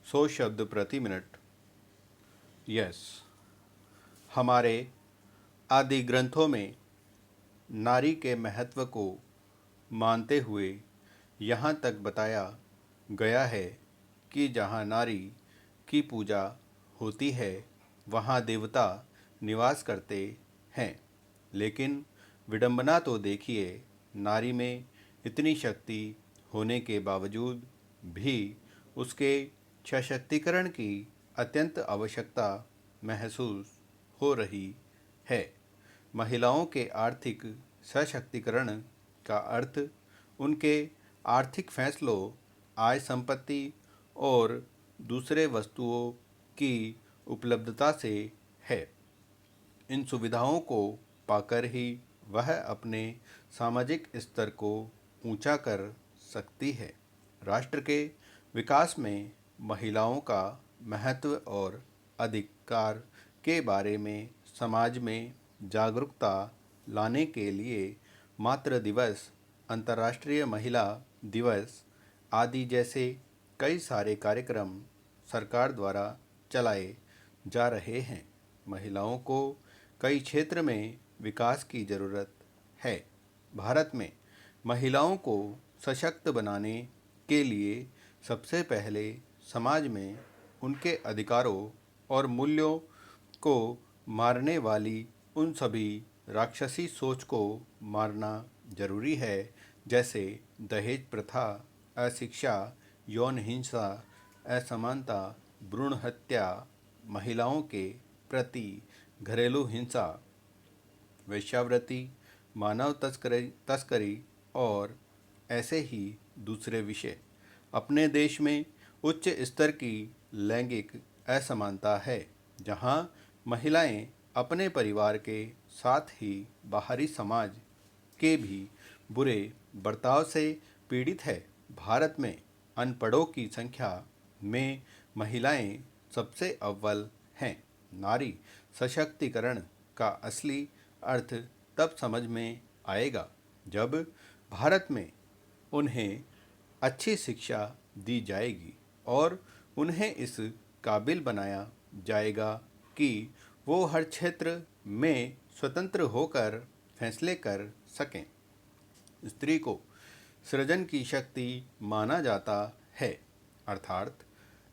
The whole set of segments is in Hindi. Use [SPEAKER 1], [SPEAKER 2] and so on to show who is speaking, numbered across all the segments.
[SPEAKER 1] 100 शब्द प्रति मिनट। यस, हमारे आदि ग्रंथों में नारी के महत्व को मानते हुए यहाँ तक बताया गया है कि जहाँ नारी की पूजा होती है वहाँ देवता निवास करते हैं। लेकिन विडंबना तो देखिए, नारी में इतनी शक्ति होने के बावजूद भी उसके सशक्तिकरण की अत्यंत आवश्यकता महसूस हो रही है। महिलाओं के आर्थिक सशक्तिकरण का अर्थ उनके आर्थिक फैसलों, आय, संपत्ति और दूसरे वस्तुओं की उपलब्धता से है। इन सुविधाओं को पाकर ही वह अपने सामाजिक स्तर को ऊंचा कर सकती है। राष्ट्र के विकास में महिलाओं का महत्व और अधिकार के बारे में समाज में जागरूकता लाने के लिए मातृ दिवस, अंतर्राष्ट्रीय महिला दिवस आदि जैसे कई सारे कार्यक्रम सरकार द्वारा चलाए जा रहे हैं। महिलाओं को कई क्षेत्र में विकास की ज़रूरत है। भारत में महिलाओं को सशक्त बनाने के लिए सबसे पहले समाज में उनके अधिकारों और मूल्यों को मारने वाली उन सभी राक्षसी सोच को मारना जरूरी है, जैसे दहेज प्रथा, अशिक्षा, यौन हिंसा, असमानता, भ्रूण हत्या, महिलाओं के प्रति घरेलू हिंसा, वेश्यावृत्ति, मानव तस्करी और ऐसे ही दूसरे विषय। अपने देश में उच्च स्तर की लैंगिक असमानता है, जहां महिलाएं अपने परिवार के साथ ही बाहरी समाज के भी बुरे बर्ताव से पीड़ित है। भारत में अनपढ़ों की संख्या में महिलाएं सबसे अव्वल हैं। नारी सशक्तिकरण का असली अर्थ तब समझ में आएगा जब भारत में उन्हें अच्छी शिक्षा दी जाएगी और उन्हें इस काबिल बनाया जाएगा कि वो हर क्षेत्र में स्वतंत्र होकर फैसले कर सकें। स्त्री को सृजन की शक्ति माना जाता है, अर्थात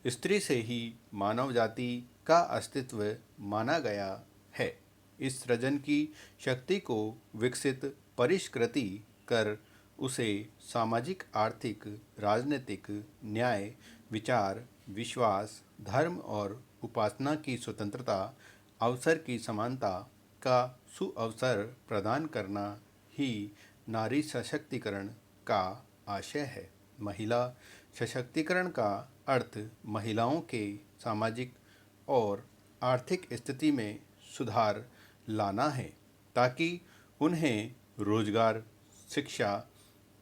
[SPEAKER 1] स्त्री से ही मानव जाति का अस्तित्व माना गया है। इस सृजन की शक्ति को विकसित परिष्कृति कर उसे सामाजिक, आर्थिक, राजनीतिक, न्याय, विचार, विश्वास, धर्म और उपासना की स्वतंत्रता, अवसर की समानता का सुअवसर प्रदान करना ही नारी सशक्तिकरण का आशय है। महिला सशक्तिकरण का अर्थ महिलाओं के सामाजिक और आर्थिक स्थिति में सुधार लाना है, ताकि उन्हें रोजगार, शिक्षा,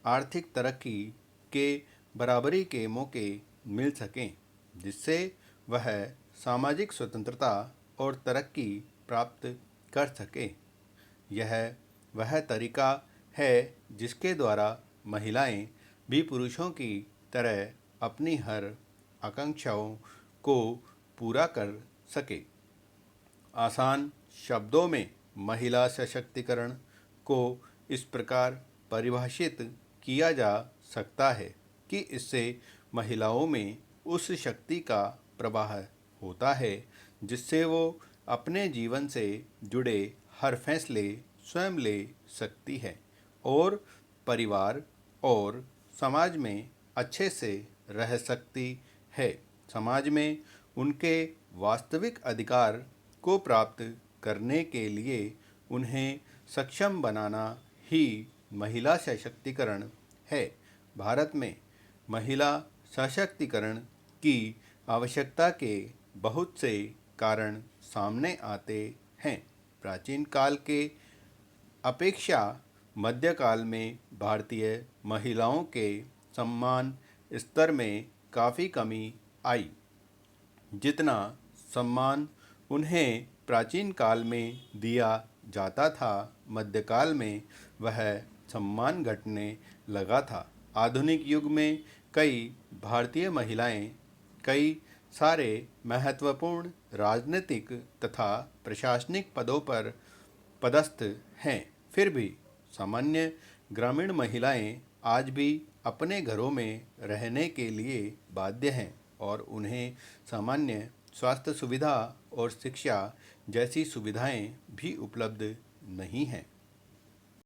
[SPEAKER 1] आर्थिक तरक्की के बराबरी के मौके मिल सकें, जिससे वह सामाजिक स्वतंत्रता और तरक्की प्राप्त कर सके। यह वह तरीका है जिसके द्वारा महिलाएं भी पुरुषों की तरह अपनी हर आकांक्षाओं को पूरा कर सके। आसान शब्दों में महिला सशक्तिकरण को इस प्रकार परिभाषित किया जा सकता है कि इससे महिलाओं में उस शक्ति का प्रवाह होता है जिससे वो अपने जीवन से जुड़े हर फैसले स्वयं ले सकती है और परिवार और समाज में अच्छे से रह सकती है। समाज में उनके वास्तविक अधिकार को प्राप्त करने के लिए उन्हें सक्षम बनाना ही महिला सशक्तिकरण है। भारत में महिला सशक्तिकरण की आवश्यकता के बहुत से कारण सामने आते हैं। प्राचीन काल के अपेक्षा मध्यकाल में भारतीय महिलाओं के सम्मान स्तर में काफ़ी कमी आई। जितना सम्मान उन्हें प्राचीन काल में दिया जाता था, मध्यकाल में वह सम्मान घटने लगा था। आधुनिक युग में कई भारतीय महिलाएं कई सारे महत्वपूर्ण राजनीतिक तथा प्रशासनिक पदों पर पदस्थ हैं, फिर भी सामान्य ग्रामीण महिलाएं आज भी अपने घरों में रहने के लिए बाध्य हैं और उन्हें सामान्य स्वास्थ्य सुविधा और शिक्षा जैसी सुविधाएं भी उपलब्ध नहीं हैं।